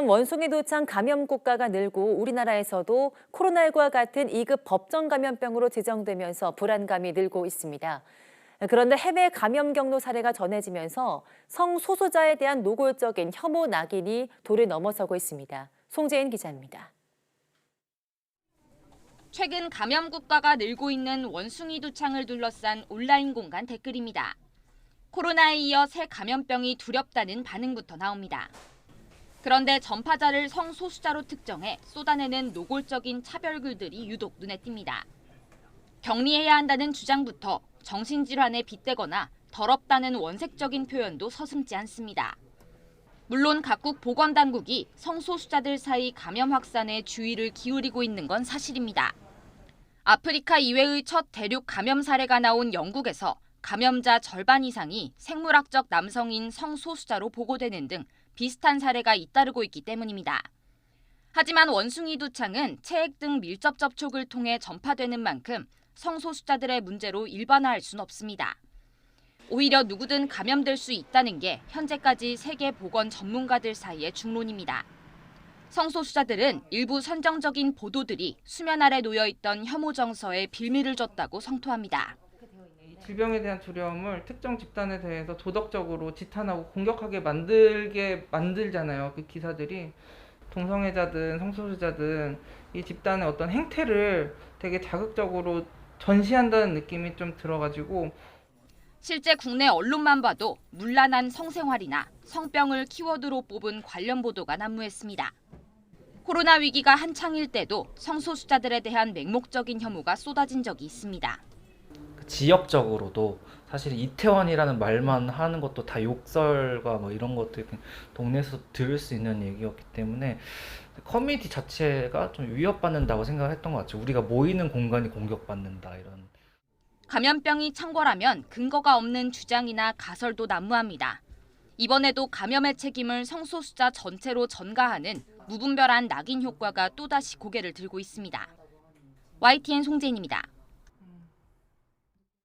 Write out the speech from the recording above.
원숭이 도창 감염 국가가 늘고 우리나라에서도 코로나19와 같은 2급 법정 감염병으로 지정되면서 불안감이 늘고 있습니다. 그런데 해외 감염 경로 사례가 전해지면서 성소수자에 대한 노골적인 혐오 낙인이 도를 넘어서고 있습니다. 송재인 기자입니다. 최근 감염 국가가 늘고 있는 원숭이 도창을 둘러싼 온라인 공간 댓글입니다. 코로나에 이어 새 감염병이 두렵다는 반응부터 나옵니다. 그런데 전파자를 성소수자로 특정해 쏟아내는 노골적인 차별글들이 유독 눈에 띕니다. 격리해야 한다는 주장부터 정신질환에 빗대거나 더럽다는 원색적인 표현도 서슴지 않습니다. 물론 각국 보건당국이 성소수자들 사이 감염 확산에 주의를 기울이고 있는 건 사실입니다. 아프리카 이외의 첫 대륙 감염 사례가 나온 영국에서 감염자 절반 이상이 생물학적 남성인 성소수자로 보고되는 등 비슷한 사례가 잇따르고 있기 때문입니다. 하지만 원숭이 도창은 체액 등 밀접 접촉을 통해 전파되는 만큼 성소수자들의 문제로 일반화할 순 없습니다. 오히려 누구든 감염될 수 있다는 게 현재까지 세계 보건 전문가들 사이의 중론입니다. 성소수자들은 일부 선정적인 보도들이 수면 아래 놓여있던 혐오 정서에 빌미를 줬다고 성토합니다. 질병에 대한 두려움을 특정 집단에 대해서 도덕적으로 지탄하고 공격하게 만들잖아요. 그 기사들이. 동성애자든 성소수자든 이 집단의 어떤 행태를 되게 자극적으로 전시한다는 느낌이 좀 들어가지고 실제 국내 언론만 봐도 문란한 성생활이나 성병을 키워드로 뽑은 관련 보도가 난무했습니다. 코로나 위기가 한창일 때도 성소수자들에 대한 맹목적인 혐오가 쏟아진 적이 있습니다. 지역적으로도 사실 이태원이라는 말만 하는 것도 다 욕설과 뭐 이런 것들 동네에서 들을 수 있는 얘기였기 때문에 커뮤니티 자체가 좀 위협받는다고 생각했던 것 같죠. 우리가 모이는 공간이 공격받는다 이런. 감염병이 창궐하면 근거가 없는 주장이나 가설도 난무합니다. 이번에도 감염의 책임을 성소수자 전체로 전가하는 무분별한 낙인 효과가 또다시 고개를 들고 있습니다. YTN 송재인입니다.